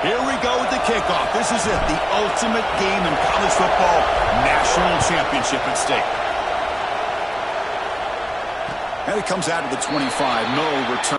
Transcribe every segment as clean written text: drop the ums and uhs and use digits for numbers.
Here we go with the kickoff. This is it, the ultimate game in college football, national championship at stake. And it comes out of the 25, no return.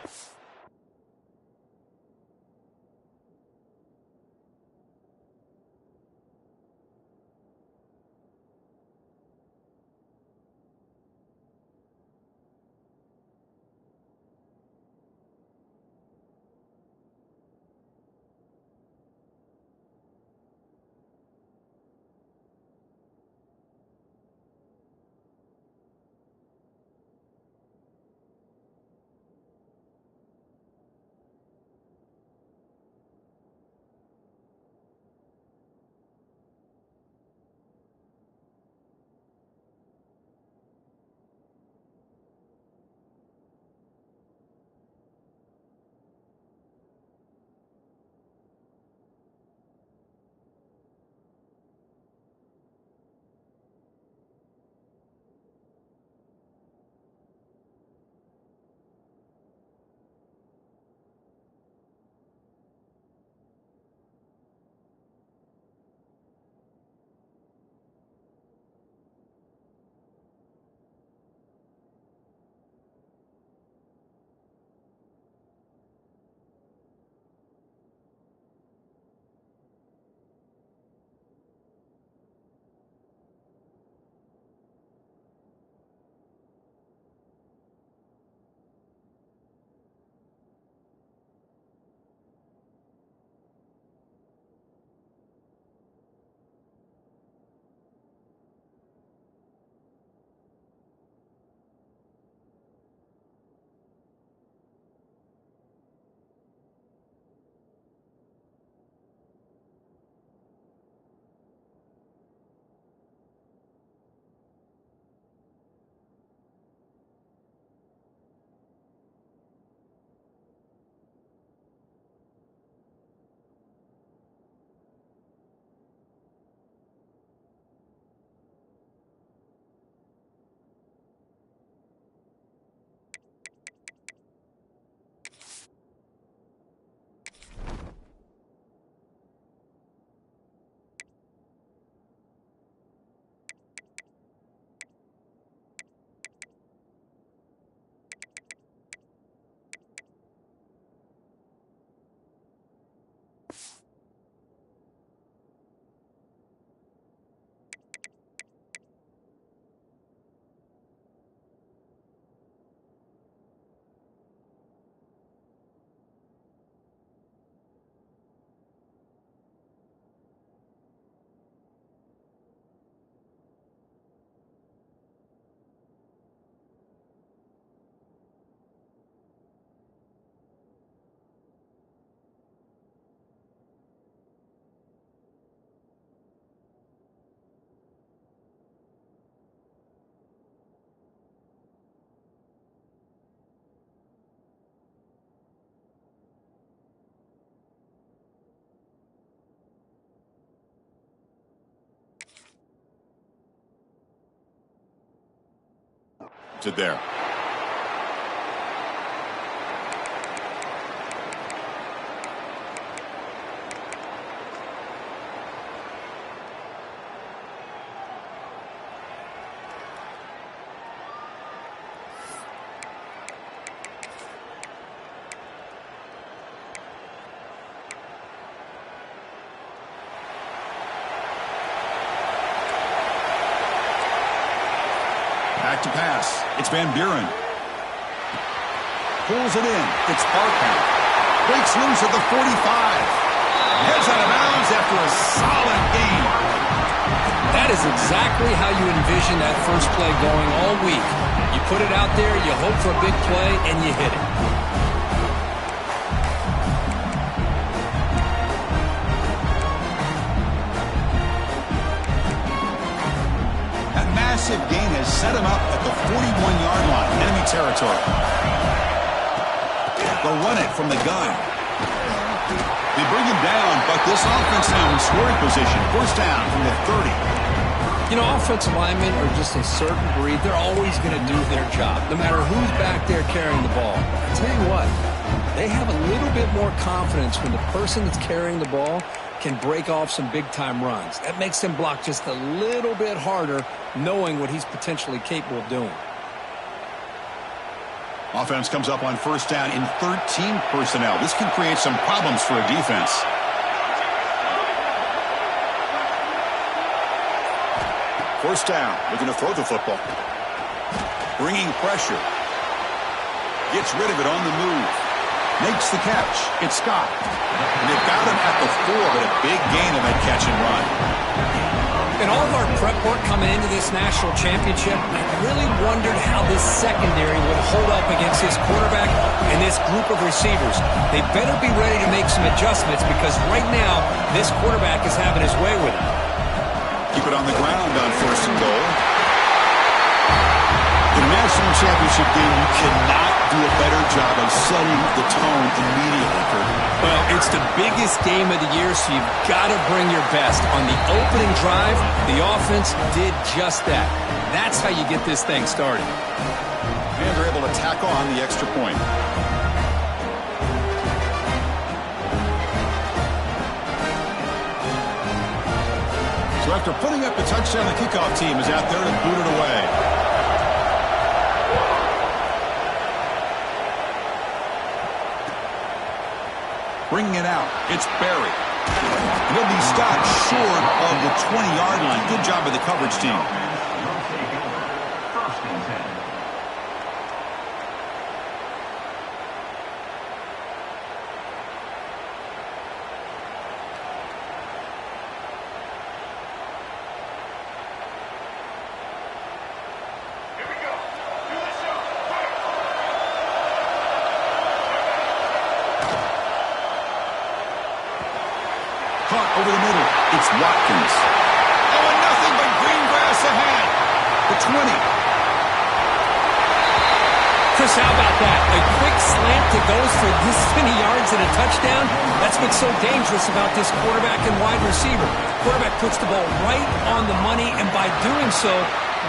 To there. Back to pass. It's Van Buren. Pulls it in. It's Barker. Breaks loose at the 45. Heads out of bounds after a solid gain. That is exactly how you envision that first play going all week. You put it out there, you hope for a big play, and you hit it. Massive gain has set him up at the 41-yard line, enemy territory. They'll run it from the gun. They bring him down, but this offense now in scoring position. First down from the 30. You know, offensive linemen are just a certain breed. They're always going to do their job, no matter who's back there carrying the ball. I tell you what, they have a little bit bit more confidence when the person that's carrying the ball can break off some big-time runs. That makes him block just a little bit harder, knowing what he's potentially capable of doing. Offense comes up on first down in 13 personnel. This can create some problems for a defense. First down, looking to throw the football. Bringing pressure. Gets rid of it on the move. Makes the catch. It's Scott. And they've got him at the 4, but a big gain on that catch and run. In all of our prep work coming into this national championship, I really wondered how this secondary would hold up against this quarterback and this group of receivers. They better be ready to make some adjustments because right now, this quarterback is having his way with it. Keep it on the ground on first and goal. In a national championship game, you cannot do a better job of setting the tone immediately, Kurt. Well, it's the biggest game of the year, so you've got to bring your best. On the opening drive, the offense did just that. That's how you get this thing started. And they're able to tack on the extra point. So after putting up the touchdown, the kickoff team is out there to boot it away. Bringing it out, it's Barry. And he'll be stopped short of the 20-yard line. Good job of the coverage team. Over the middle, it's Watkins. Oh, and nothing but green grass ahead. The 20. Chris, how about that? A quick slant that goes for this many yards and a touchdown. That's what's so dangerous about this quarterback and wide receiver. Quarterback puts the ball right on the money, and by doing so,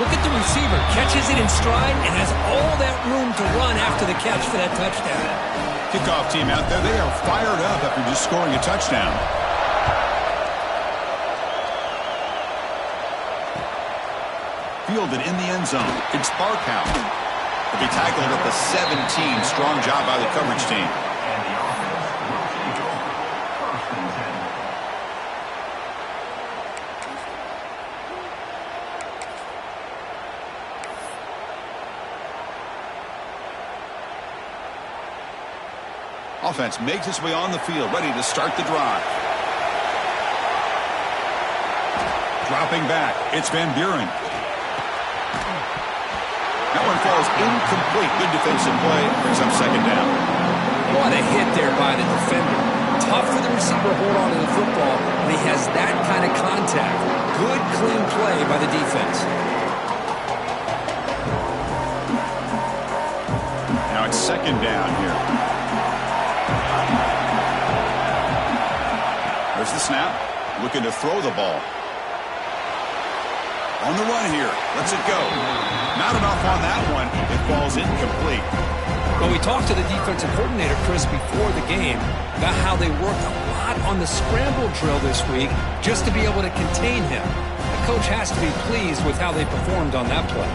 look at the receiver. Catches it in stride and has all that room to run after the catch for that touchdown. Kickoff team out there, they are fired up after just scoring a touchdown. Fielded in the end zone. It's Barkhouse. He'll be tackled at the 17. Strong job by the coverage team. Offense makes its way on the field, ready to start the drive. Dropping back, it's Van Buren. That one falls incomplete. Good defensive play. Brings up second down. What a hit there by the defender. Tough for the receiver to hold on to the football when he has that kind of contact. Good, clean play by the defense. Now it's second down here. There's the snap. Looking to throw the ball. On the run here. Lets it go. Not enough on that one. It falls incomplete. Well, we talked to the defensive coordinator, Chris, before the game about how they worked a lot on the scramble drill this week just to be able to contain him. The coach has to be pleased with how they performed on that play.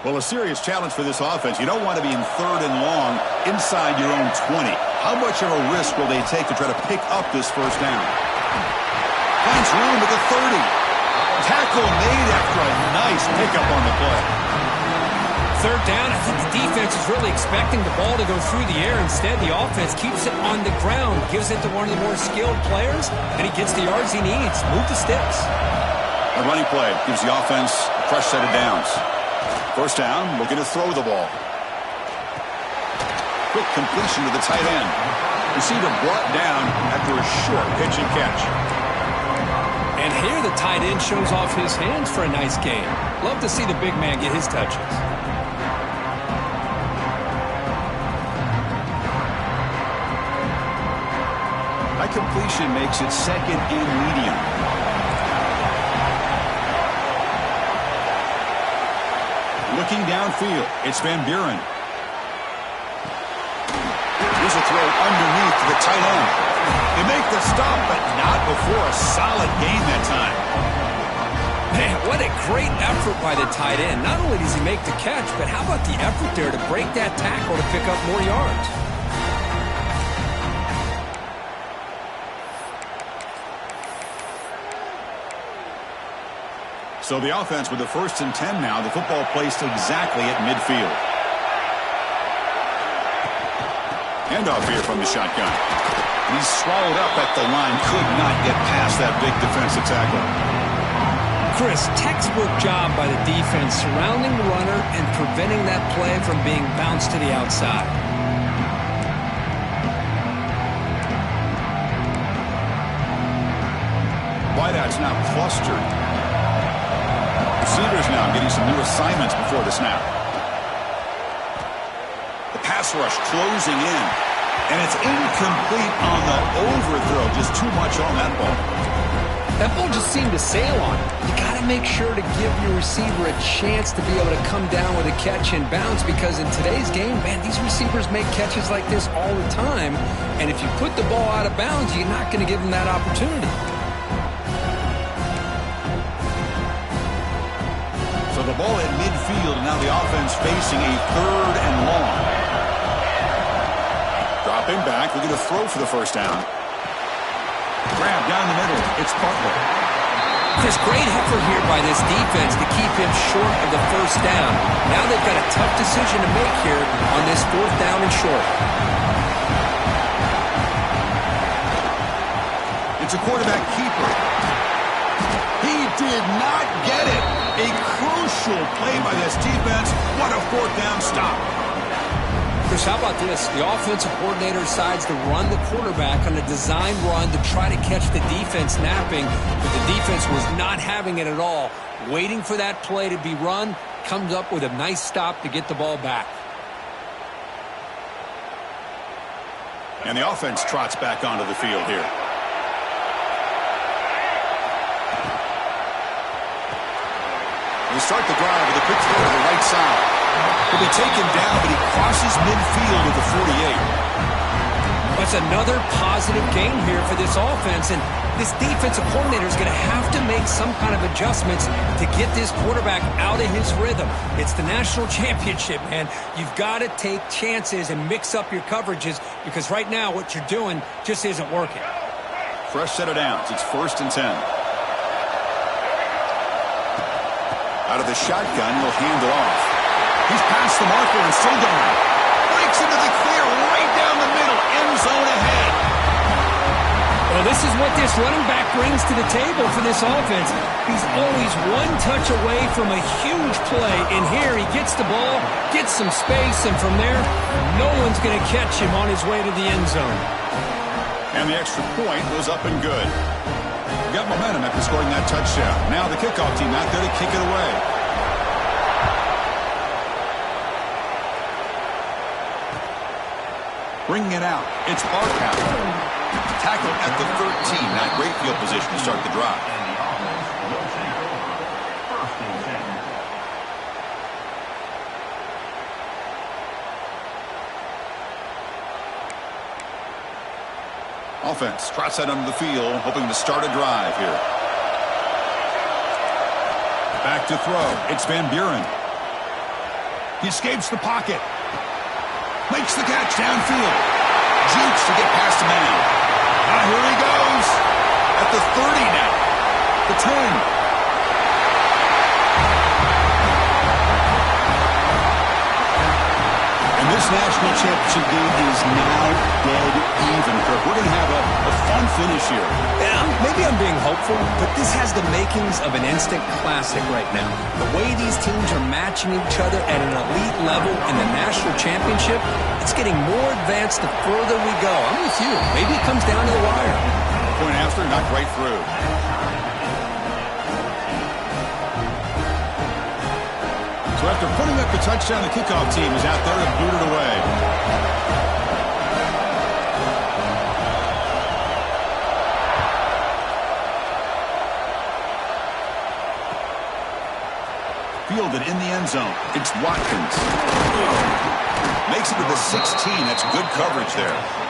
Well, a serious challenge for this offense. You don't want to be in third and long inside your own 20. How much of a risk will they take to try to pick up this first down? Finds room at the 30. Tackle made after a nice pickup on the play. Third down, I think the defense is really expecting the ball to go through the air. Instead, the offense keeps it on the ground, gives it to one of the more skilled players, and he gets the yards he needs. Move the sticks. A running play gives the offense a fresh set of downs. First down, looking to throw the ball. Quick completion to the tight end. Receiver brought down after a short pitch and catch. And here the tight end shows off his hands for a nice game. Love to see the big man get his touches. High completion makes it second and medium. Looking downfield, it's Van Buren. Here's a throw underneath to the tight end. They make the stop, but not before a solid gain that time. Man, what a great effort by the tight end. Not only does he make the catch, but how about the effort there to break that tackle to pick up more yards? So the offense with the 1st and 10 now. The football placed exactly at midfield. Handoff here from the shotgun. He's swallowed up at the line. Could not get past that big defensive tackle. Chris, textbook job by the defense surrounding the runner and preventing that play from being bounced to the outside. Wideouts now clustered. Receivers now getting some new assignments before the snap. The pass rush closing in. And it's incomplete on the overthrow. Just too much on that ball. That ball just seemed to sail on it. You got to make sure to give your receiver a chance to be able to come down with a catch and bounce, because in today's game, man, these receivers make catches like this all the time. And if you put the ball out of bounds, you're not going to give them that opportunity. So the ball at midfield, and now the offense facing a 3rd and long. Dropping back, looking to throw for the first down. Grab down the middle. It's Butler. Chris, great effort here by this defense to keep him short of the first down. Now they've got a tough decision to make here on this 4th down and short. It's a quarterback keeper. He did not get it. A crucial play by this defense. What a 4th down stop. Chris, how about this? The offensive coordinator decides to run the quarterback on a design run to try to catch the defense napping, but the defense was not having it at all. Waiting for that play to be run, comes up with a nice stop to get the ball back. And the offense trots back onto the field here. They start the drive with a quick throw to the right side. He'll be taken down, but he crosses midfield at the 48. That's another positive game here for this offense, and this defensive coordinator is going to have to make some kind of adjustments to get this quarterback out of his rhythm. It's the national championship, man. You've got to take chances and mix up your coverages, because right now what you're doing just isn't working. Fresh set of downs. It's 1st and 10. Out of the shotgun, he'll hand it off. He's past the marker and still going. Breaks into the clear right down the middle. End zone ahead. Well, this is what this running back brings to the table for this offense. He's always one touch away from a huge play. And here he gets the ball, gets some space, and from there, no one's going to catch him on his way to the end zone. And the extra point was up and good. Got momentum after scoring that touchdown. Now the kickoff team out there to kick it away. Bringing it out. It's Barkow. Tackle at the 13. Not great field position to start the drive. Offense trots out onto the field, hoping to start a drive here. Back to throw. It's Van Buren. He escapes the pocket. Makes the catch downfield. Jukes to get past the man. Now here he goes. At the 30 now. The 10. And this national championship game is now dead even, Kirk. We're going to have a fun finish here. Yeah, maybe I'm being hopeful, but this has the makings of an instant classic right now. The way these teams are matching each other at an elite level in the national championship, it's getting more advanced the further we go. I'm with you. Maybe it comes down to the wire. Point after, not right through. So after putting up the touchdown, the kickoff team is out there to boot it away. Fielded in the end zone. It's Watkins. Makes it to the 16. That's good coverage there.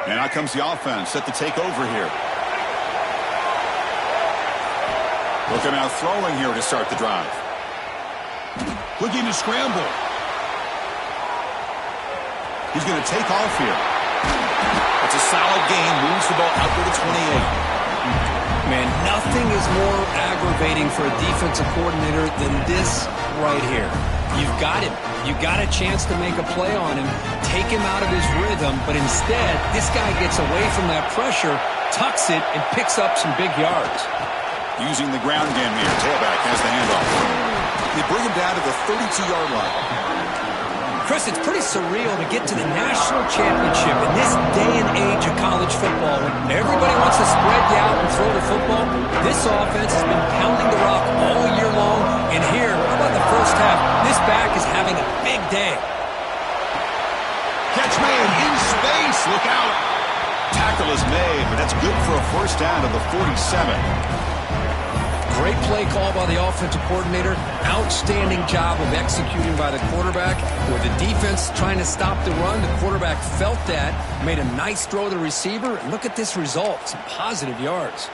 And out comes the offense, set to take over here. Looking out throwing here to start the drive. Looking to scramble. He's going to take off here. It's a solid gain. Moves the ball out to the 28. Man, nothing is more aggravating for a defensive coordinator than this right here. You've got him. You got a chance to make a play on him, take him out of his rhythm, but instead, this guy gets away from that pressure, tucks it, and picks up some big yards. Using the ground game here. Tailback has the handoff. They bring him down to the 32-yard line. Chris, it's pretty surreal to get to the national championship in this day and age of college football when everybody wants to spread you out and throw the football. This offense has been pounding the rock all year long, and here, how about the first half? This back is having a big day. Catch made in space. Look out. Tackle is made, but that's good for a first down to the 47. Great play call by the offensive coordinator. Outstanding job of executing by the quarterback. With the defense trying to stop the run, the quarterback felt that, made a nice throw to the receiver, and look at this result. Some positive yards.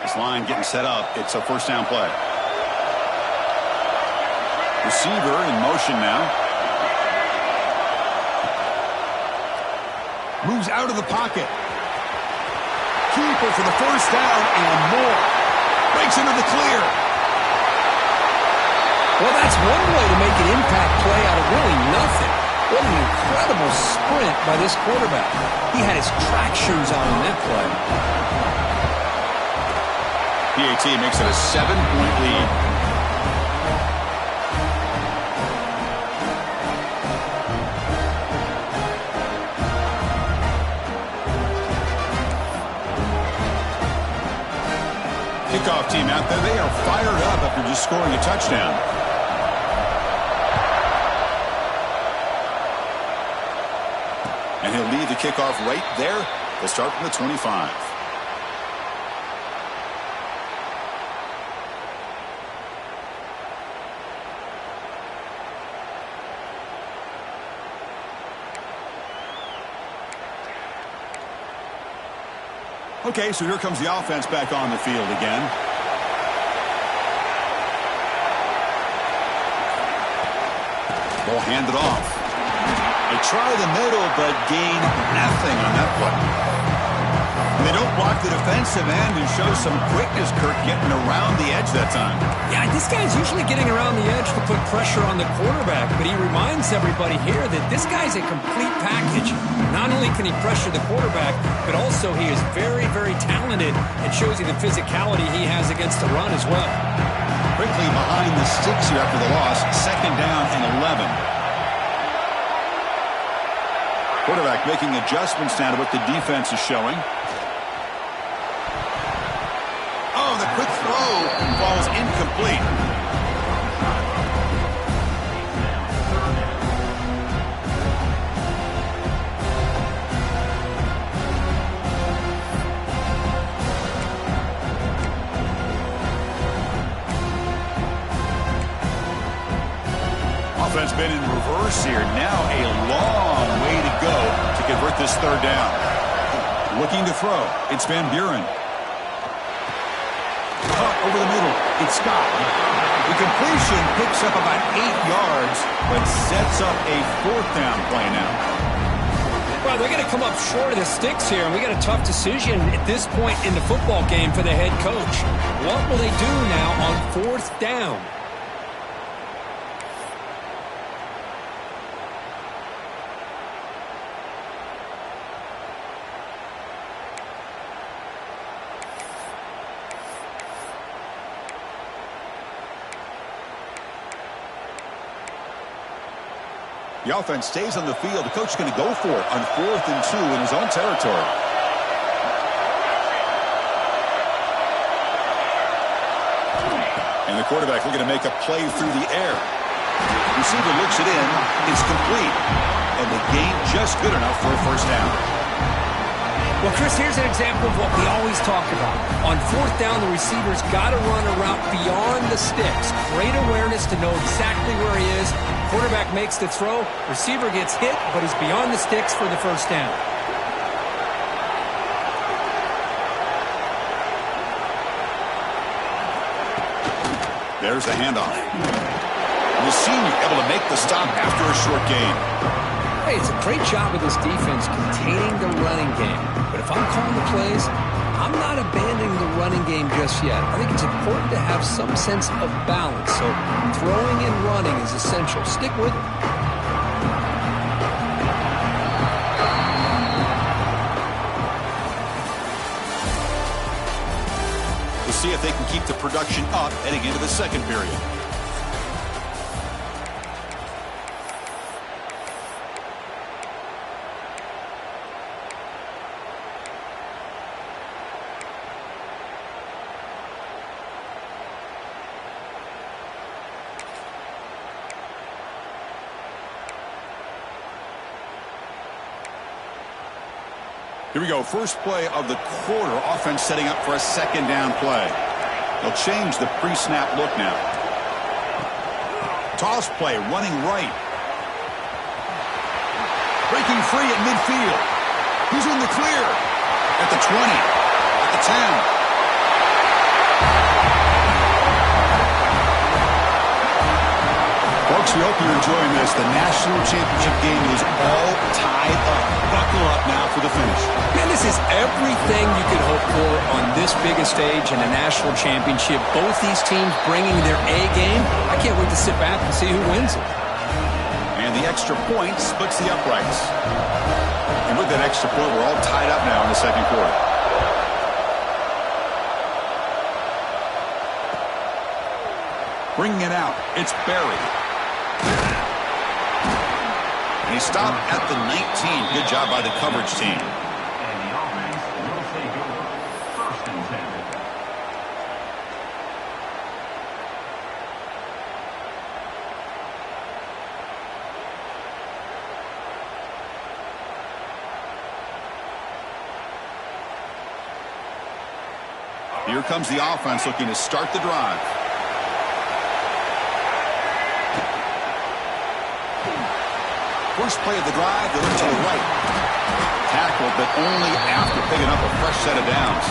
This line getting set up. It's a first down play. Receiver in motion now. Moves out of the pocket. Keeper for the first down and more. Breaks into the clear. Well, that's one way to make an impact play out of really nothing. What an incredible sprint by this quarterback. He had his track shoes on in that play. PAT makes it a 7-point lead. Kickoff team out there, they are fired up after just scoring a touchdown. And he'll leave the kickoff right there to start from the 25. Okay, so here comes the offense back on the field again. Ball handed off. They try the middle, but gain nothing on that play. They don't block the defensive end and show some quickness, Kirk, getting around the edge that time. Yeah, this guy's usually getting around the edge to put pressure on the quarterback, but he reminds everybody here that this guy's a complete package. Not only can he pressure the quarterback, but also he is very, very talented and shows you the physicality he has against the run as well. Quickly behind the sticks here after the loss, second down and 11. Quarterback making adjustments now to what the defense is showing. Oh, the quick throw falls incomplete. Offense been in reverse here. Now a long way to go to convert this third down. Looking to throw. It's Van Buren. Caught over the middle. It's Scott. The completion picks up about 8 yards, but sets up a fourth down play now. Well, they're going to come up short of the sticks here, and we got a tough decision at this point in the football game for the head coach. What will they do now on fourth down? The offense stays on the field. The coach is going to go for it on 4th and 2 in his own territory. And the quarterback looking to make a play through the air. Receiver looks it in. It's complete. And the gain just good enough for a first down. Well, Chris, here's an example of what we always talk about. On 4th down, the receiver's got to run a route beyond the sticks. Great awareness to know exactly where he is. Quarterback makes the throw. Receiver gets hit, but is beyond the sticks for the first down. There's the handoff. The senior able to make the stop after a short gain. Hey, it's a great job of this defense containing the running game. But if I'm calling the plays, I'm not abandoning the running game just yet. I think it's important to have some sense of balance. So throwing and running is essential. Stick with it. We'll see if they can keep the production up heading into the second period. Here we go. First play of the quarter. Offense setting up for a second down play. They'll change the pre-snap look now. Toss play, running right. Breaking free at midfield. He's in the clear. At the 20. At the 10. Folks, we hope you're enjoying this. The national championship game is all tied up. Buckle up now for the finish. Man, this is everything you could hope for on this biggest stage in a national championship. Both these teams bringing their A game. I can't wait to sit back and see who wins it. And the extra point splits the uprights. And with that extra point, we're all tied up now in the second quarter. Bringing it out, it's Barry. And he stopped at the 19. Good job by the coverage team. And the offense will take over 1st and 10. Here comes the offense looking to start the drive. First play of the drive, they look to the right. Tackled, but only after picking up a fresh set of downs.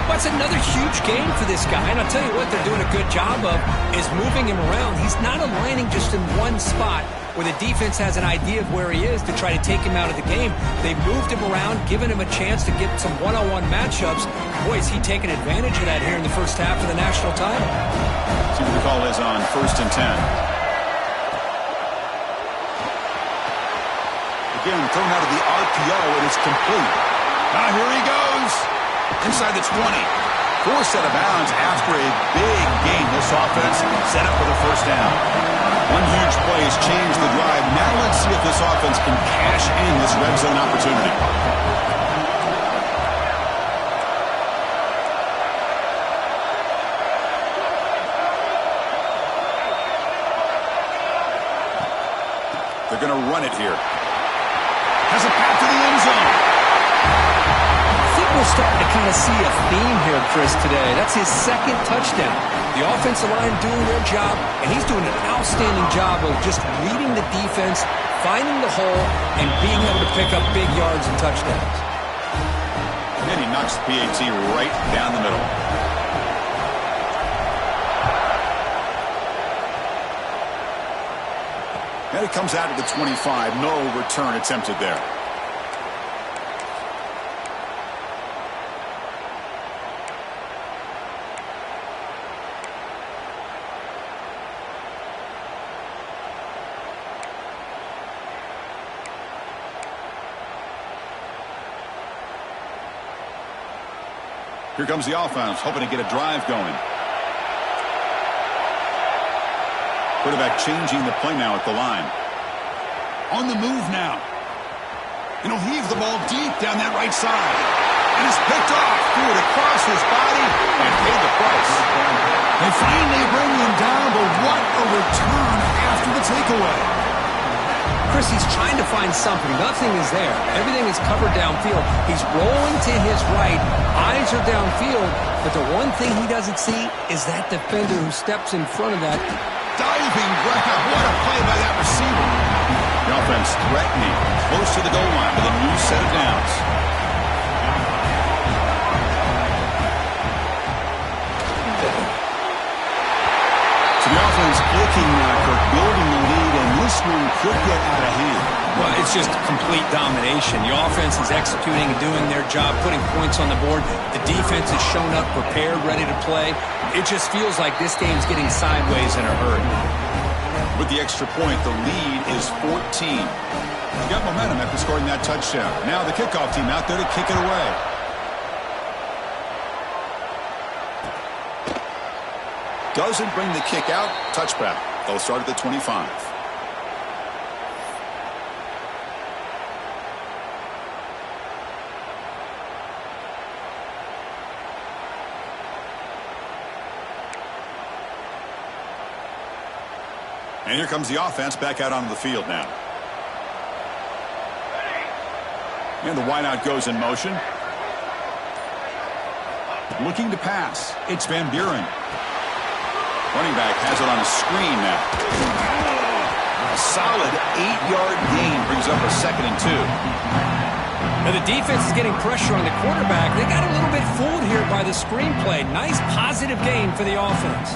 That's another huge game for this guy. And I'll tell you what they're doing a good job of is moving him around. He's not aligning just in one spot where the defense has an idea of where he is to try to take him out of the game. They moved him around, given him a chance to get some one-on-one matchups. Boy, is he taking advantage of that here in the first half of the national title. See what the call is on 1st and 10. Again, thrown out of the RPO, and it's complete. Now here he goes. Inside the 20. Forced out of bounds after a big gain. This offense set up for the first down. One huge play has changed the drive. Now let's see if this offense can cash in this red zone opportunity. They're going to run it here. Has a path to the end zone. I think we're starting to kind of see a theme here, Chris, today. That's his second touchdown. The offensive line doing their job, and he's doing an outstanding job of just reading the defense, finding the hole, and being able to pick up big yards and touchdowns. And he knocks the PAT right down the middle. And it comes out at the 25. No return attempted there. Here comes the offense, hoping to get a drive going. Quarterback changing the play now at the line. On the move now. And he'll heave the ball deep down that right side. And it's picked off. Threw it across his body and paid the price. They finally bring him down, but what a return after the takeaway. Chris, he's trying to find something. Nothing is there. Everything is covered downfield. He's rolling to his right. Eyes are downfield. But the one thing he doesn't see is that defender who steps in front of that. Diving grab. What a play by that receiver. The offense threatening, close to the goal line with a new set of downs. So the offense clicking now, Kirk, building the lead, and this one could get out of hand. Well, it's just complete domination. The offense is executing and doing their job, putting points on the board. The defense has shown up prepared, ready to play. It just feels like this game's getting sideways in a hurry. With the extra point, the lead is 14. He got momentum after scoring that touchdown. Now the kickoff team out there to kick it away. Doesn't bring the kick out. Touchback. They'll start at the 25. And here comes the offense back out onto the field now. And the wideout goes in motion. Looking to pass. It's Van Buren. Running back has it on a screen now. A solid 8-yard gain brings up a 2nd and 2. Now the defense is getting pressure on the quarterback. They got a little bit fooled here by the screenplay. Nice positive gain for the offense.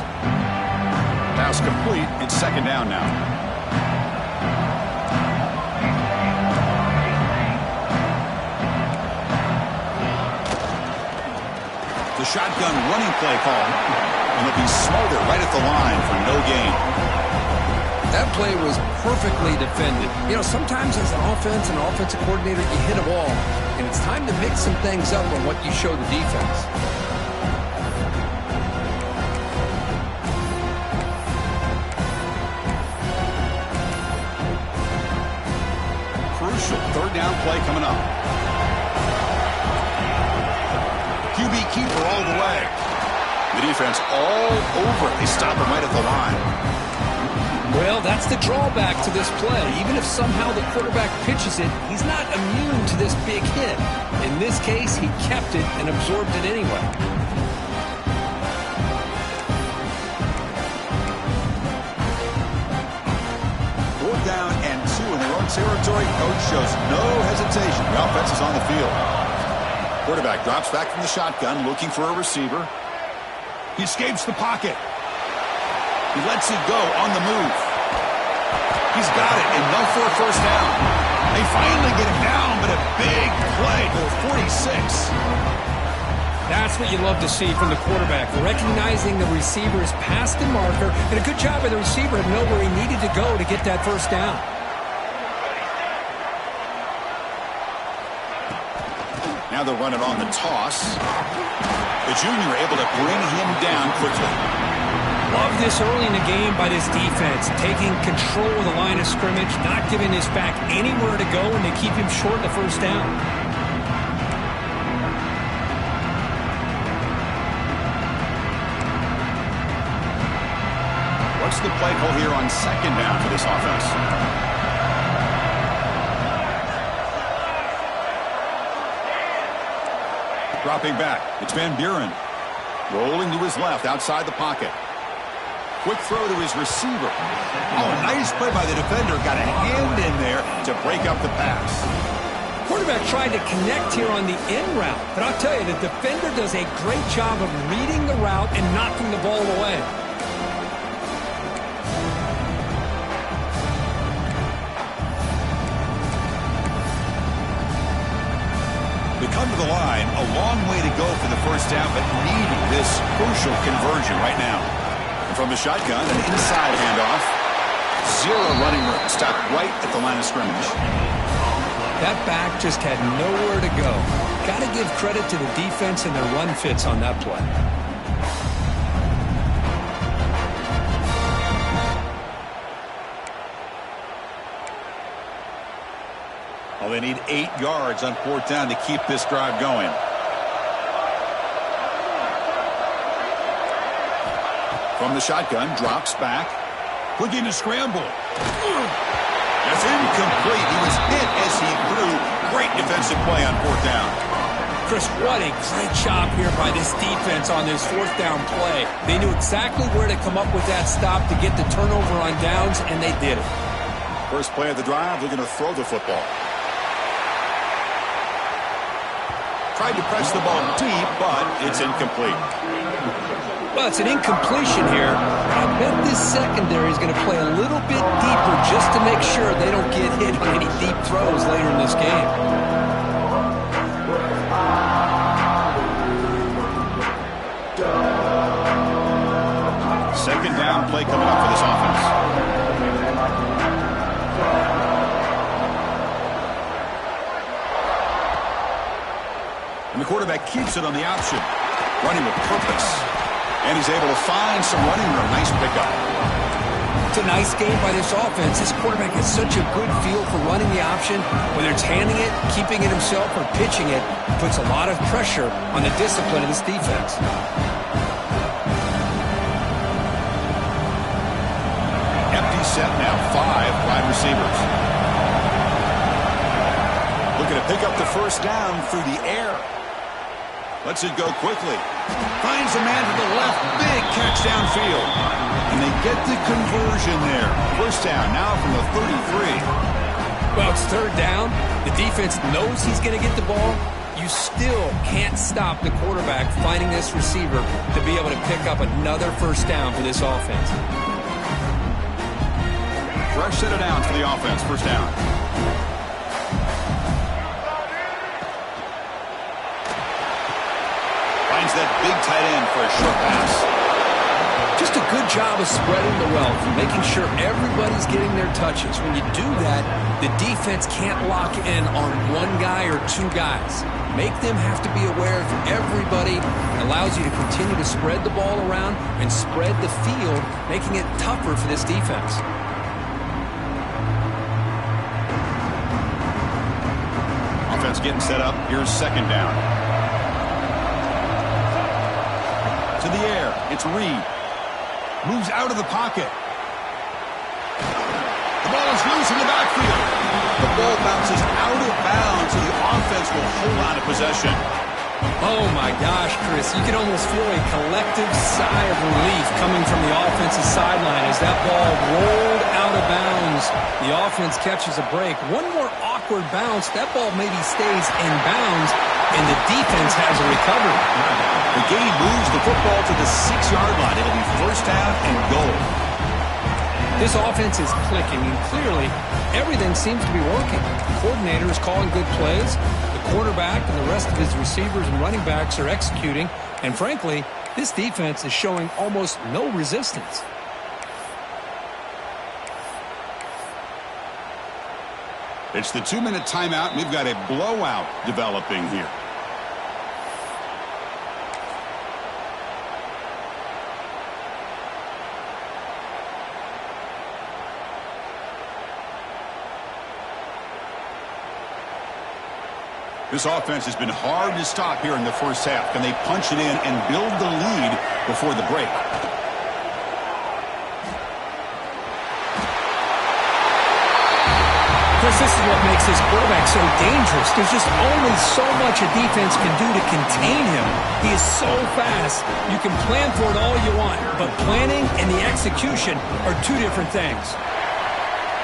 Pass complete. It's 2nd down now. The shotgun running play call. And they'll be smothered right at the line for no gain. That play was perfectly defended. You know, sometimes as an offensive coordinator, you hit a ball. And it's time to mix some things up on what you show the defense. Crucial 3rd down play coming up. QB keeper all the way. The defense all over it. They stop him right at the line. Well, that's the drawback to this play. Even if somehow the quarterback pitches it, he's not immune to this big hit. In this case, he kept it and absorbed it anyway. 4th down and 2 in their own territory. Coach shows no hesitation. The offense is on the field. Quarterback drops back from the shotgun, looking for a receiver. He escapes the pocket. He lets it go on the move. He's got it, enough for a 1st down. They finally get him down, but a big play for 46. That's what you love to see from the quarterback, recognizing the receiver's past the marker, and a good job by the receiver to know where he needed to go to get that 1st down. Now they'll run it on the toss. The junior able to bring him down quickly. Love this early in the game by this defense, taking control of the line of scrimmage, not giving his back anywhere to go, and they keep him short of the 1st down. What's the play call here on 2nd down for this offense? Dropping back. It's Van Buren. Rolling to his left outside the pocket. Quick throw to his receiver. Oh, nice play by the defender. Got a hand in there to break up the pass. Quarterback tried to connect here on the in route, but I'll tell you, the defender does a great job of reading the route and knocking the ball away. They come to the line, a long way to go for the 1st down, but needing this crucial conversion right now. From the shotgun, an inside handoff. 0 running room. Stopped right at the line of scrimmage. That back just had nowhere to go. Got to give credit to the defense and their run fits on that play. need 8 yards on 4th down to keep this drive going. From the shotgun, drops back. Looking to scramble. That's incomplete. He was hit as he threw. Great defensive play on 4th down. Chris, what a great job here by this defense on this 4th down play. They knew exactly where to come up with that stop to get the turnover on downs, and they did it. First play of the drive, they're going to throw the football. Tried to press the ball deep, but it's incomplete. Well, it's an incompletion here. I bet this secondary is going to play a little bit deeper just to make sure they don't get hit on any deep throws later in this game. Second down play coming up for this offense. And the quarterback keeps it on the option. Running with purpose. And he's able to find some running room. Nice pickup. It's a nice game by this offense. This quarterback has such a good feel for running the option. Whether it's handing it, keeping it himself, or pitching it, it puts a lot of pressure on the discipline of this defense. Empty set now. 5 wide receivers. Looking to pick up the first down through the air. Lets it go quickly. Finds a man to the left. Big catch downfield. And they get the conversion there. First down now from the 33. Well, it's 3rd down. The defense knows he's going to get the ball. You still can't stop the quarterback finding this receiver to be able to pick up another first down for this offense. Fresh set of downs for the offense. First down. That big tight end for a short pass. Just a good job of spreading the wealth, making sure everybody's getting their touches. When you do that, the defense can't lock in on one guy or 2 guys. Make them have to be aware of everybody. It allows you to continue to spread the ball around and spread the field, making it tougher for this defense. Offense getting set up. Here's second down. To the air. It's Reed. Moves out of the pocket. The ball is loose in the backfield. The ball bounces out of bounds, and the offense will hold on to possession. Oh, my gosh, Chris. You can almost feel a collective sigh of relief coming from the offensive sideline as that ball rolled out of bounds. The offense catches a break. One more awkward bounce. That ball maybe stays in bounds, and the defense has a recovery. The game moves the football to the 6-yard line. It'll be first down and goal. This offense is clicking, and clearly everything seems to be working. The coordinator is calling good plays. The quarterback and the rest of his receivers and running backs are executing. And frankly, this defense is showing almost no resistance. It's the 2-minute timeout. We've got a blowout developing here. This offense has been hard to stop here in the first half. Can they punch it in and build the lead before the break? Chris, this is what makes his quarterback so dangerous. There's just only so much a defense can do to contain him. He is so fast. You can plan for it all you want, but planning and the execution are 2 different things.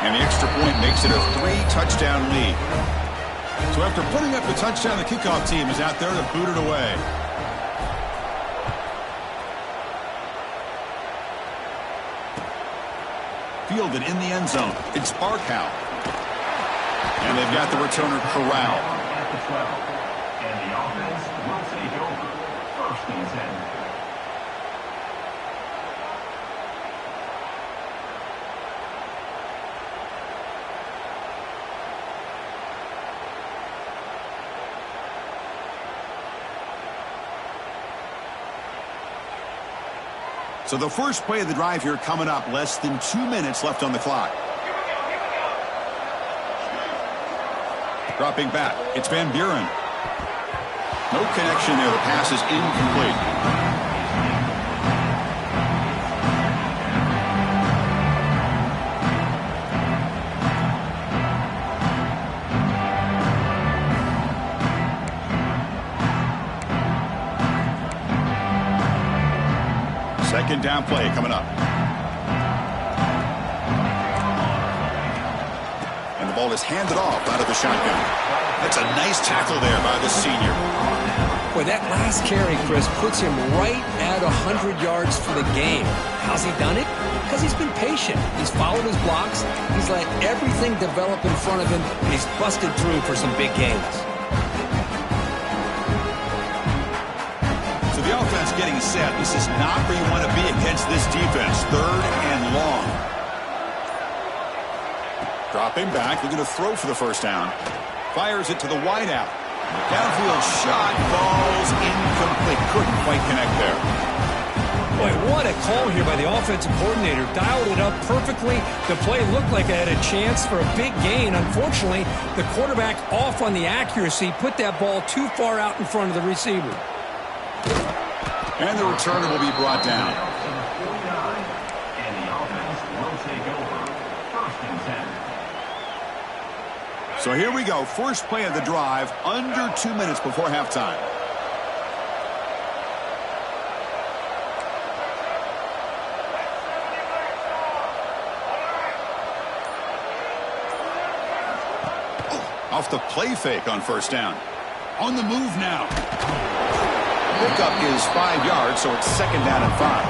And the extra point makes it a 3-touchdown lead. So after putting up the touchdown, the kickoff team is out there to boot it away. Fielded in the end zone. It's Barkow. And they've got the returner corralled. At the 12. And the offense will take over. First and 10. So the first play of the drive here coming up. Less than 2 minutes left on the clock. Dropping back, it's Van Buren. No connection there. The pass is incomplete. Second down play coming up. And the ball is handed off out of the shotgun. That's a nice tackle there by the senior. Boy, that last carry, Chris, puts him right at 100 yards for the game. How's he done it? Because he's been patient. He's followed his blocks. He's let everything develop in front of him, and he's busted through for some big gains. So the offense getting set. This is not where you want to be against this defense. Third and long. Dropping back. They're going to throw for the first down. Fires it to the wideout. Downfield shot. Falls incomplete. Couldn't quite connect there. Boy, what a call here by the offensive coordinator. Dialed it up perfectly. The play looked like it had a chance for a big gain. Unfortunately, the quarterback off on the accuracy, put that ball too far out in front of the receiver. And the returner will be brought down. And the offense will take over. First and 10. So here we go. First play of the drive, under 2 minutes before halftime. Off the play fake on first down. On the move now. Pickup is 5 yards, so it's second down and 5.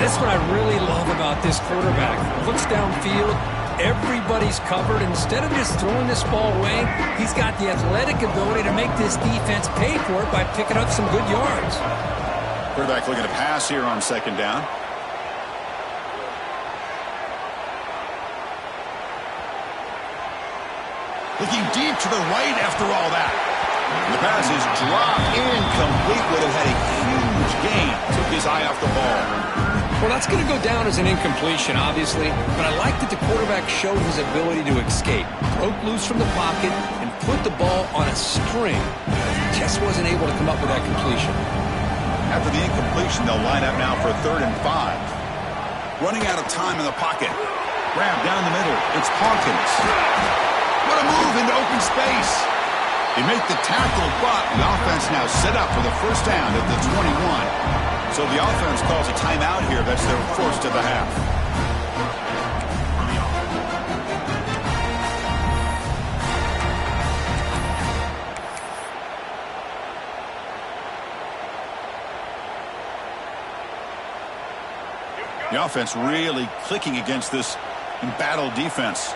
That's what I really love about this quarterback. Looks downfield. Everybody's covered. Instead of just throwing this ball away, he's got the athletic ability to make this defense pay for it by picking up some good yards. Quarterback looking to pass here on second down. Looking deep to the right after all that. And the pass is dropped incomplete. Would have had a huge gain. Took his eye off the ball. Well, that's going to go down as an incompletion, obviously, but I like that the quarterback showed his ability to escape. Broke loose from the pocket and put the ball on a string. Just wasn't able to come up with that completion. After the incompletion, they'll line up now for 3rd and 5. Running out of time in the pocket. Grab down the middle. It's Hawkins. What a move into open space. They make the tackle, but the offense now set up for the first down at the 21. So the offense calls a timeout here. That's their first of the half. The offense really clicking against this embattled defense.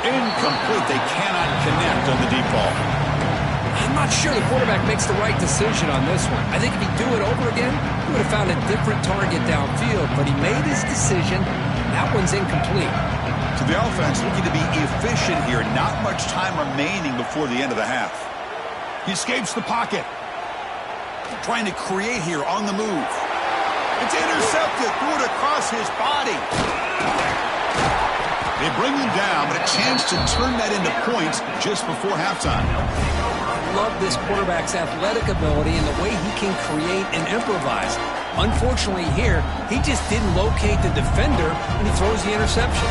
Incomplete. They cannot connect on the deep ball. I'm not sure the quarterback makes the right decision on this one. I think if he'd do it over again, he would have found a different target downfield, but he made his decision. That one's incomplete. So the offense looking to be efficient here. Not much time remaining before the end of the half. He escapes the pocket. Trying to create here on the move. It's intercepted. Threw it across his body. They bring him down, but a chance to turn that into points just before halftime. I love this quarterback's athletic ability and the way he can create and improvise. Unfortunately here, he just didn't locate the defender, and he throws the interception.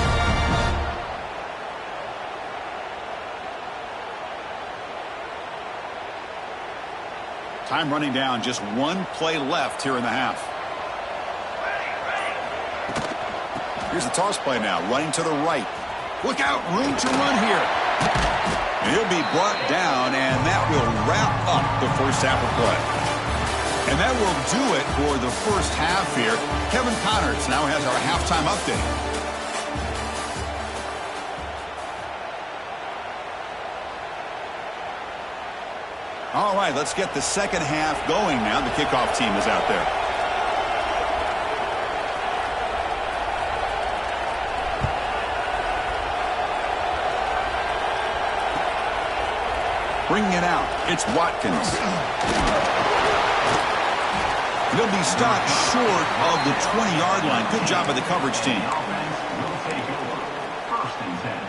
Time running down, just one play left here in the half. Here's the toss play now, running to the right. Look out, room to run here. And he'll be brought down, and that will wrap up the first half of play. And that will do it for the first half here. Kevin Connors now has our halftime update. All right, let's get the second half going now. The kickoff team is out there. Bringing it out, it's Watkins. He'll be stopped short of the 20-yard line. Good job by the coverage team. The offense will take over. First and 10.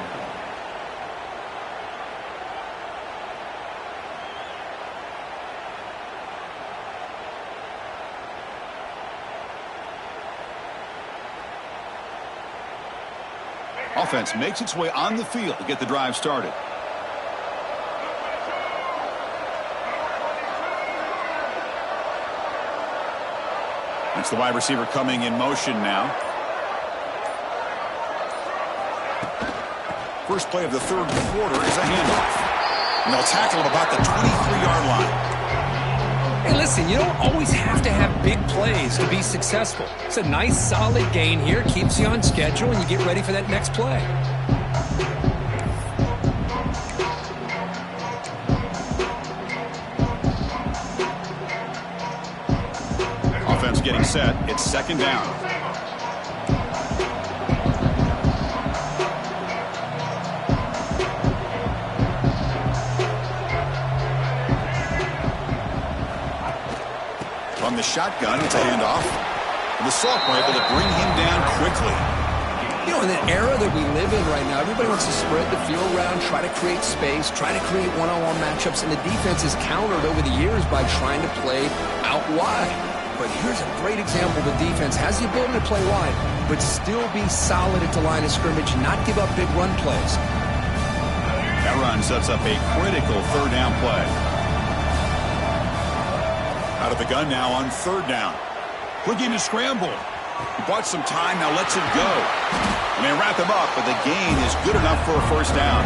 Offense makes its way on the field to get the drive started. It's the wide receiver coming in motion now. First play of the third quarter is a handoff. And they'll tackle him about the 23-yard line. Hey, listen, you don't always have to have big plays to be successful. It's a nice, solid gain here. Keeps you on schedule, and you get ready for that next play. Offense getting set. It's second down. From the shotgun, it's a handoff. And the sophomore able to bring him down quickly. You know, in the era that we live in right now, everybody wants to spread the field around, try to create space, try to create one-on-one matchups, and the defense is countered over the years by trying to play out wide. But here's a great example. The defense has the ability to play wide, but still be solid at the line of scrimmage, not give up big run plays. That run sets up a critical third down play. Out of the gun now on third down. Looking to scramble. He bought some time, now lets it go. And they wrap him up, but the gain is good enough for a first down.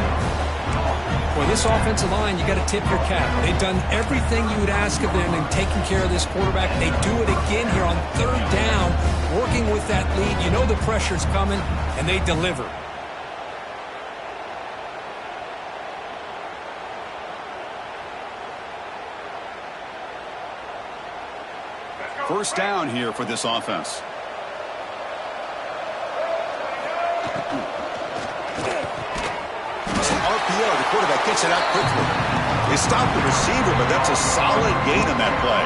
Boy, this offensive line, you got to tip your cap. They've done everything you would ask of them in taking care of this quarterback. They do it again here on third down, working with that lead. You know the pressure's coming, and they deliver. First down here for this offense. It's an RPO. The quarterback gets it out quickly. They stopped the receiver, but that's a solid gain on that play.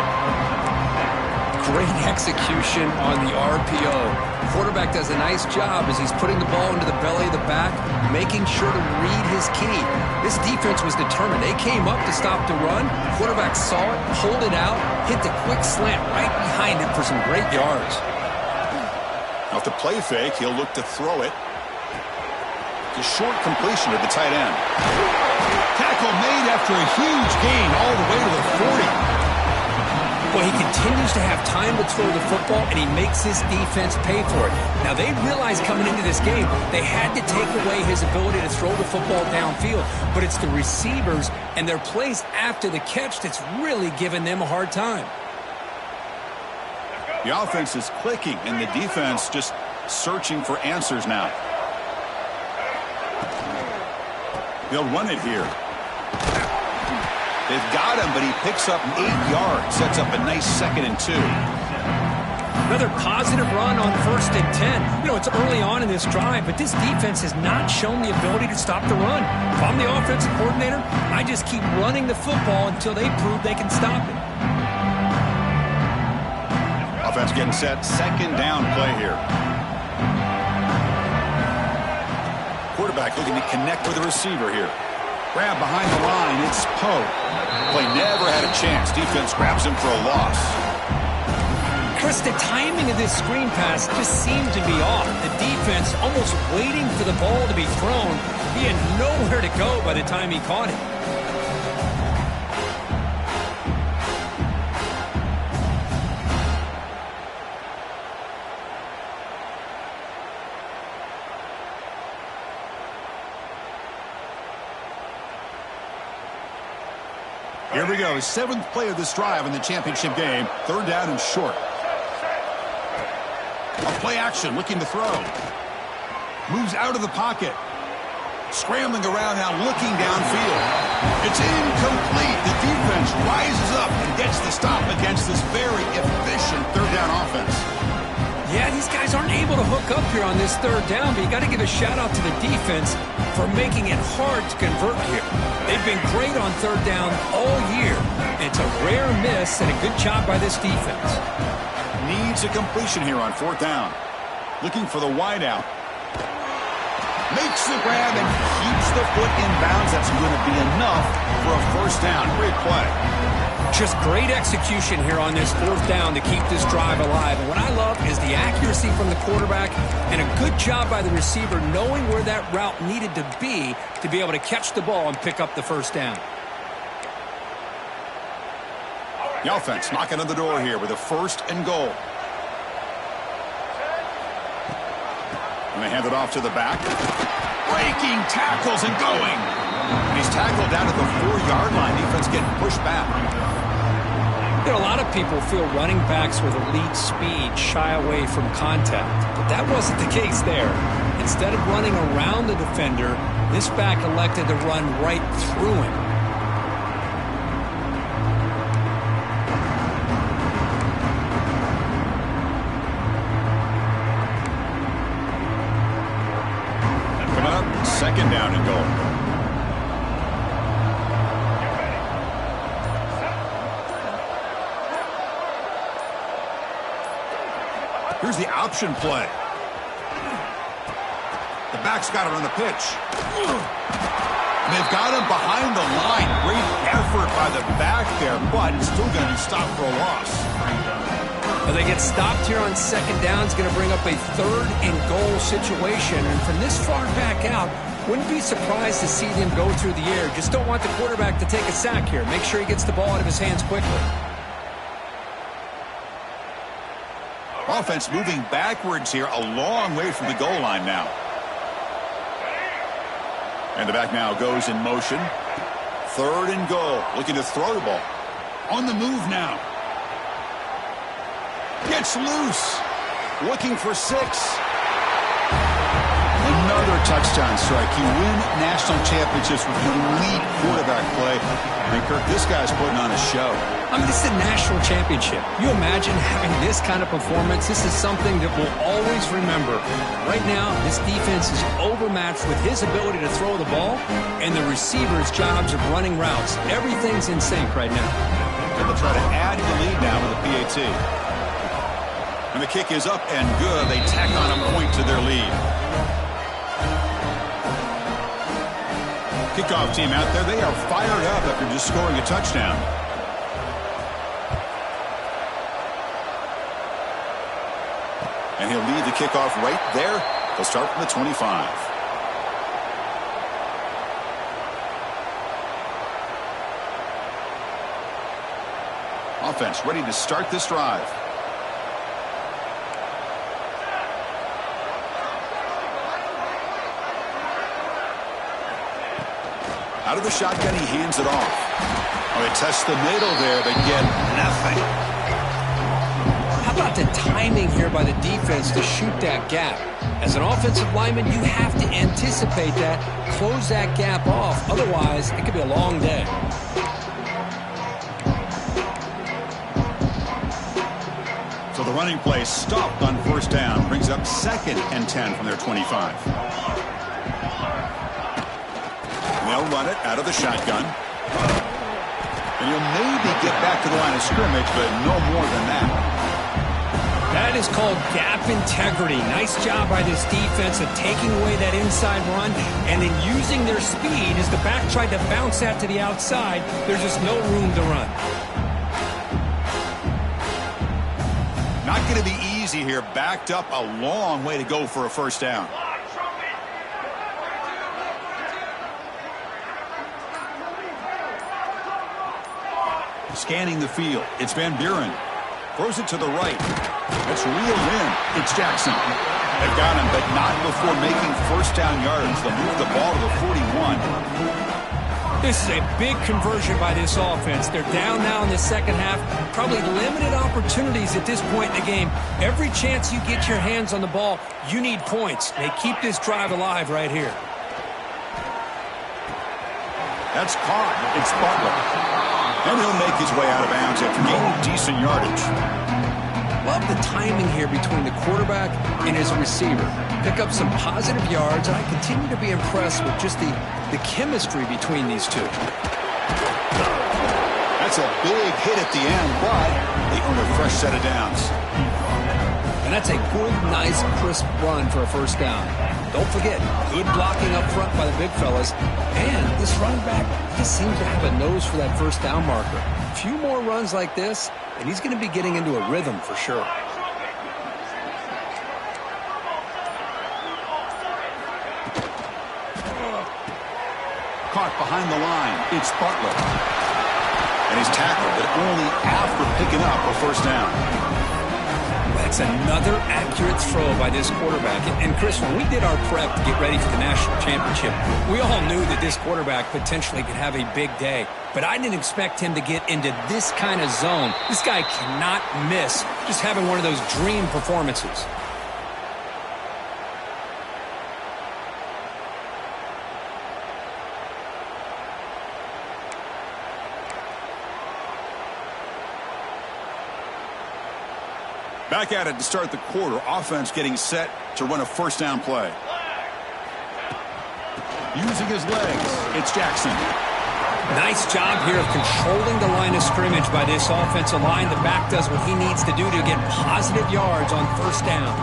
Great execution on the RPO. Quarterback does a nice job as he's putting the ball into the belly of the back, making sure to read his key. This defense was determined. They came up to stop the run. Quarterback saw it, pulled it out, hit the quick slant right behind it for some great yards. Off the play fake, he'll look to throw it. It's a short completion to the tight end. Tackle made after a huge gain all the way to the 40. Well, he continues to have time to throw the football, and he makes his defense pay for it. Now, they realized coming into this game they had to take away his ability to throw the football downfield, but it's the receivers and their plays after the catch that's really giving them a hard time. The offense is clicking, and the defense just searching for answers now. They'll run it here. They've got him, but he picks up 8 yards, sets up a nice 2nd and 2. Another positive run on 1st and 10. You know, it's early on in this drive, but this defense has not shown the ability to stop the run. If I'm the offensive coordinator, I just keep running the football until they prove they can stop it. Offense getting set, second down play here. Quarterback looking to connect with the receiver here. Grab behind the line, it's Poe. Play never had a chance. Defense grabs him for a loss. Chris, the timing of this screen pass just seemed to be off. The defense almost waiting for the ball to be thrown. He had nowhere to go by the time he caught it. Here we go, 7th play of this drive in the championship game. Third down and short. A play action, looking to throw. Moves out of the pocket. Scrambling around now, looking downfield. It's incomplete. The defense rises up and gets the stop against this very efficient third down offense. Yeah, these guys aren't able to hook up here on this third down, but you got to give a shout-out to the defense for making it hard to convert here. They've been great on third down all year. It's a rare miss and a good job by this defense. Needs a completion here on fourth down. Looking for the wideout. Makes the grab and keeps the foot in bounds. That's going to be enough for a first down. Great play. Just great execution here on this fourth down to keep this drive alive. And what I love is the accuracy from the quarterback and a good job by the receiver knowing where that route needed to be able to catch the ball and pick up the first down. The offense knocking on the door here with a first and goal. And they hand it off to the back. Breaking tackles and going. And he's tackled down at the 4-yard line. Defense getting pushed back. You know, a lot of people feel running backs with elite speed shy away from contact, but that wasn't the case there. Instead of running around the defender, this back elected to run right through him. And coming up, second down and goal. Here's the option play. The back's got it on the pitch. And they've got him behind the line. Great effort by the back there, but it's still going to be stopped for a loss. Well, they get stopped here on second down. It's going to bring up a third and goal situation. And from this far back out, wouldn't be surprised to see them go through the air. Just don't want the quarterback to take a sack here. Make sure he gets the ball out of his hands quickly. Offense moving backwards here, a long way from the goal line now. And the back now goes in motion. Third and goal, looking to throw the ball. On the move now. Gets loose. Looking for 6. Another touchdown strike. You win national championships with elite quarterback play. And Kirk, this guy's putting on a show. I mean, this is a national championship. You imagine having this kind of performance? This is something that we'll always remember. Right now, this defense is overmatched with his ability to throw the ball and the receiver's jobs of running routes. Everything's in sync right now. And they'll try to add to the lead now with a PAT. And the kick is up and good. They tack on a point to their lead. Kickoff team out there, they are fired up after just scoring a touchdown. And he'll lead the kickoff right there. They'll start from the 25. Offense ready to start this drive. Out of the shotgun, he hands it off. Oh, they test the middle there, but get nothing. How about the timing here by the defense to shoot that gap? As an offensive lineman, you have to anticipate that, close that gap off. Otherwise, it could be a long day. So the running play stopped on first down. Brings up 2nd and 10 from their 25. They'll run it out of the shotgun. And he'll maybe get back to the line of scrimmage, but no more than that. That is called gap integrity. Nice job by this defense of taking away that inside run and then using their speed as the back tried to bounce that to the outside. There's just no room to run. Not going to be easy here. Backed up a long way to go for a first down. Scanning the field. It's Van Buren. Throws it to the right. That's reeled in. It's Jackson. They've got him, but not before making first down yards. They'll move the ball to the 41. This is a big conversion by this offense. They're down now in the second half. Probably limited opportunities at this point in the game. Every chance you get your hands on the ball, you need points. They keep this drive alive right here. That's caught. It's Butler. And he'll make his way out of bounds after gaining decent yardage. A love the timing here between the quarterback and his receiver. Pick up some positive yards, and I continue to be impressed with just the chemistry between these two. That's a big hit at the end, but they earn a fresh set of downs. And that's a good, nice, crisp run for a first down. Don't forget, good blocking up front by the big fellas. And this running back just seems to have a nose for that first down marker. A few more runs like this, and he's going to be getting into a rhythm for sure. Caught behind the line. It's Butler. And he's tackled, but only after picking up a first down. That's another accurate throw by this quarterback. And Chris, when we did our prep to get ready for the national championship, we all knew that this quarterback potentially could have a big day. But I didn't expect him to get into this kind of zone. This guy cannot miss just having one of those dream performances. Back at it to start the quarter. Offense getting set to run a first down play. Using his legs, it's Jackson. Nice job here of controlling the line of scrimmage by this offensive line. The back does what he needs to do to get positive yards on first down.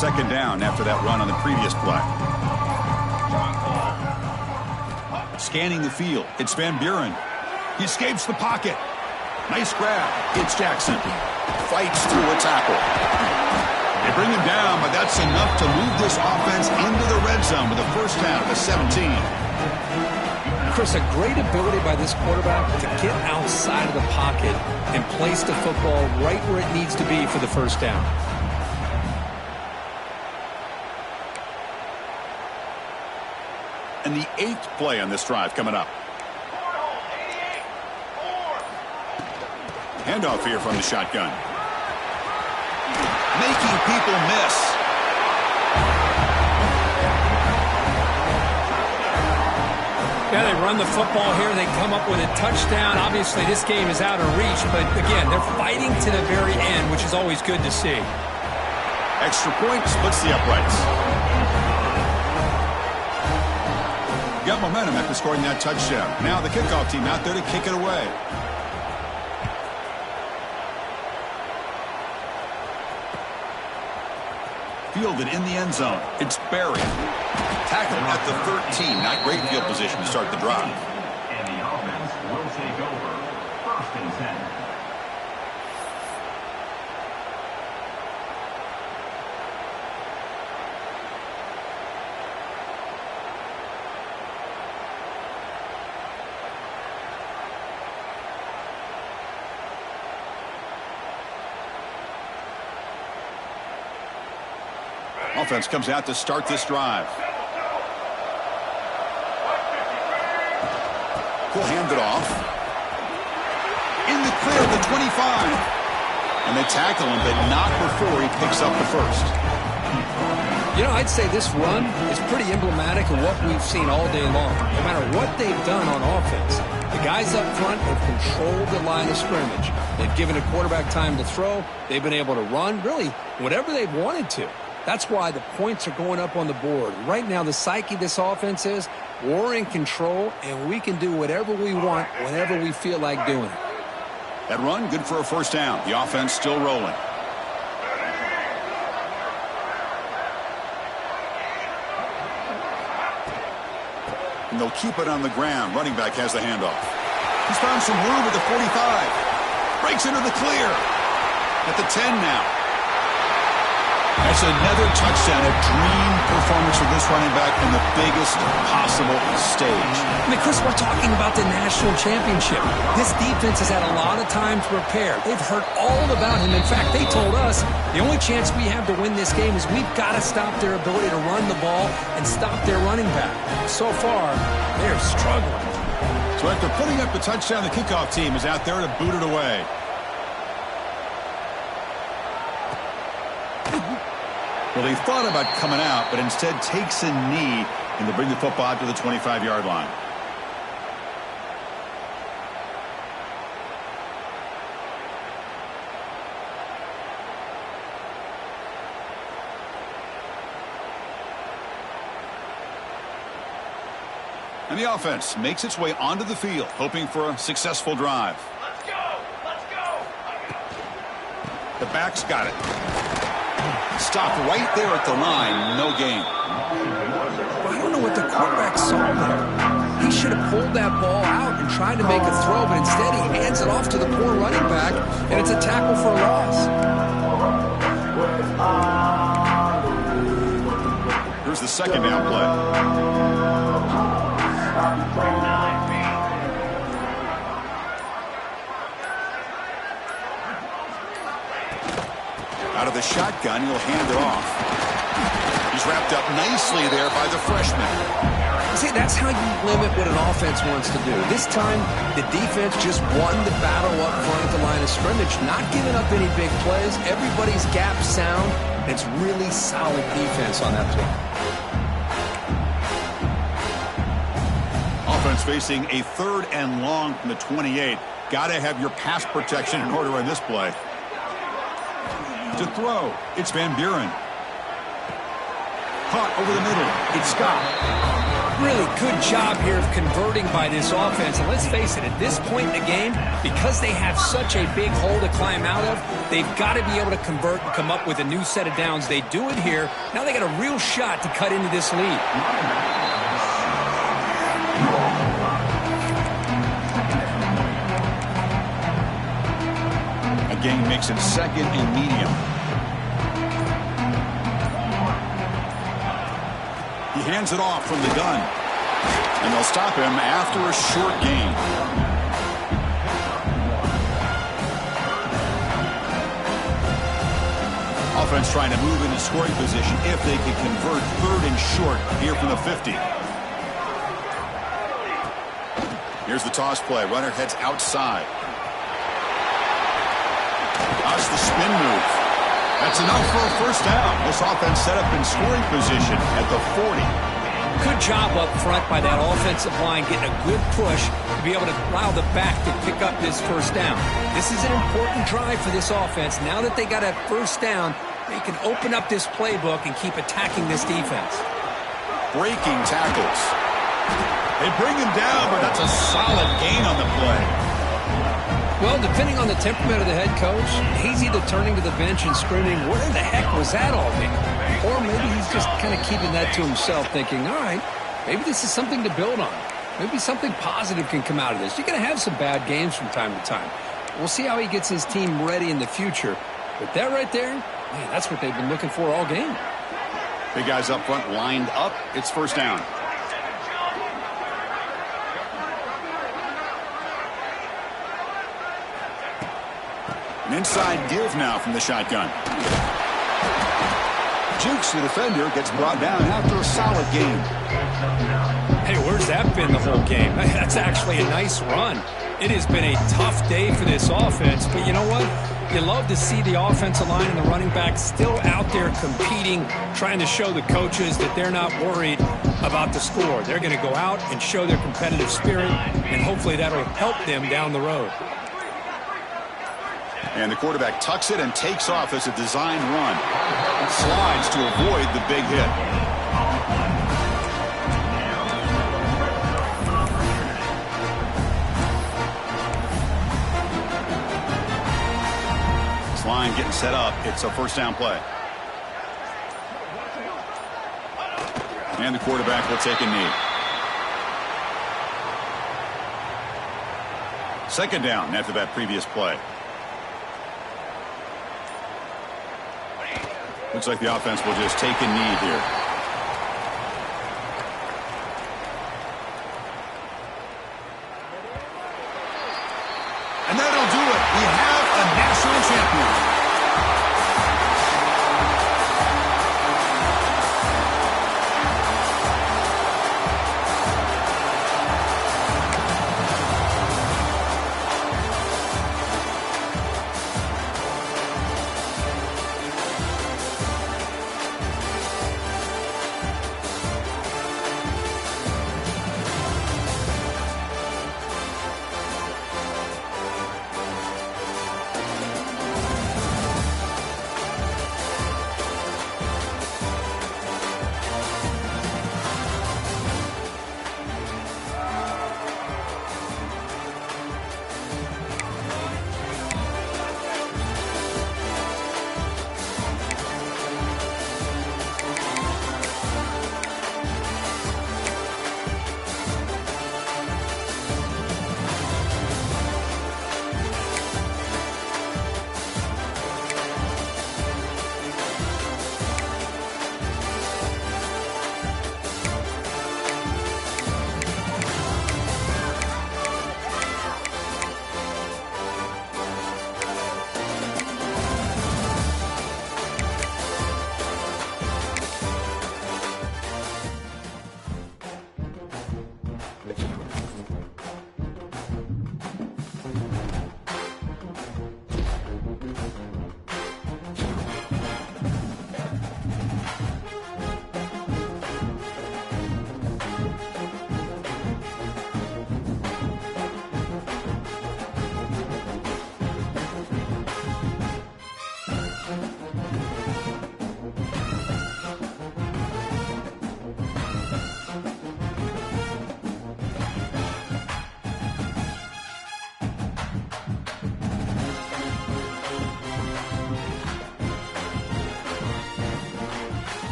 Second down after that run on the previous play. Scanning the field, it's Van Buren. He escapes the pocket. Nice grab. It's Jackson. Fights through a tackle. They bring him down, but that's enough to move this offense into the red zone with a first down at the 17. Chris, a great ability by this quarterback to get outside of the pocket and place the football right where it needs to be for the first down. And the 8th play on this drive coming up. Handoff here from the shotgun. Making people miss. Yeah, they run the football here. They come up with a touchdown. Obviously, this game is out of reach. But, again, they're fighting to the very end, which is always good to see. Extra point splits the uprights. Got momentum after scoring that touchdown. Now the kickoff team out there to kick it away. Fielded in the end zone. It's Barry. Tackled at the 13. Not great field position to start the drive. And the offense will take over. First and 10. Offense comes out to start this drive. Will hand it off. In the clear of the 25. And they tackle him, but not before he picks up the first. You know, I'd say this run is pretty emblematic of what we've seen all day long. No matter what they've done on offense, the guys up front have controlled the line of scrimmage. They've given a quarterback time to throw. They've been able to run, really, whatever they've wanted to. That's why the points are going up on the board. Right now, the psyche of this offense is we're in control, and we can do whatever we want whenever we feel like doing it. That run, good for a first down. The offense still rolling. And they'll keep it on the ground. Running back has the handoff. He's found some room at the 45. Breaks into the clear. At the 10 now. That's another touchdown, a dream performance for this running back in the biggest possible stage. I mean, Chris, we're talking about the national championship. This defense has had a lot of time to prepare. They've heard all about him. In fact, they told us the only chance we have to win this game is we've got to stop their ability to run the ball and stop their running back. So far, they're struggling. So after putting up the touchdown, the kickoff team is out there to boot it away. Well, he thought about coming out, but instead takes a knee and to bring the football out to the 25-yard line. And the offense makes its way onto the field, hoping for a successful drive. Let's go! Let's go! The back's got it. Stopped right there at the line. No gain. I don't know what the quarterback saw there. He should have pulled that ball out and tried to make a throw, but instead he hands it off to the poor running back, and it's a tackle for a loss. Here's the second down play. Out of the shotgun, he'll hand it off. He's wrapped up nicely there by the freshman. See, that's how you limit what an offense wants to do. This time, the defense just won the battle up front at the line of scrimmage, not giving up any big plays. Everybody's gap sound. It's really solid defense on that play. Offense facing a 3rd and long from the 28. Got to have your pass protection in order on this play. To throw, it's Van Buren. Caught over the middle, it's Scott. Really good job here of converting by this offense. And let's face it, at this point in the game, because they have such a big hole to climb out of, they've got to be able to convert and come up with a new set of downs. They do it here. Now they got a real shot to cut into this lead. Gain makes it 2nd and medium. He hands it off from the gun. And they'll stop him after a short gain. Offense trying to move into scoring position if they can convert 3rd and short here from the 50. Here's the toss play. Runner heads outside. How's the spin move? That's enough for a first down. This offense set up in scoring position at the 40. Good job up front by that offensive line, getting a good push to be able to allow the back to pick up this first down. This is an important drive for this offense. Now that they got a first down, they can open up this playbook and keep attacking this defense. Breaking tackles. They bring him down, but that's a solid gain on the play. Well, depending on the temperament of the head coach, he's either turning to the bench and screaming, where the heck was that all mean? Or maybe he's just kind of keeping that to himself, thinking, all right, maybe this is something to build on. Maybe something positive can come out of this. You're going to have some bad games from time to time. We'll see how he gets his team ready in the future. But that right there, man, that's what they've been looking for all game. Big guys up front lined up. It's first down. An inside give now from the shotgun. Jukes, the defender, gets brought down after a solid game. Hey, where's that been the whole game? That's actually a nice run. It has been a tough day for this offense, but you know what? You love to see the offensive line and the running back still out there competing, trying to show the coaches that they're not worried about the score. They're going to go out and show their competitive spirit, and hopefully that'll help them down the road. And the quarterback tucks it and takes off as a design run. Slides to avoid the big hit. This line getting set up. It's a first down play. And the quarterback will take a knee. Second down after that previous play. Looks like the offense will just take a knee here. And that'll do it. We have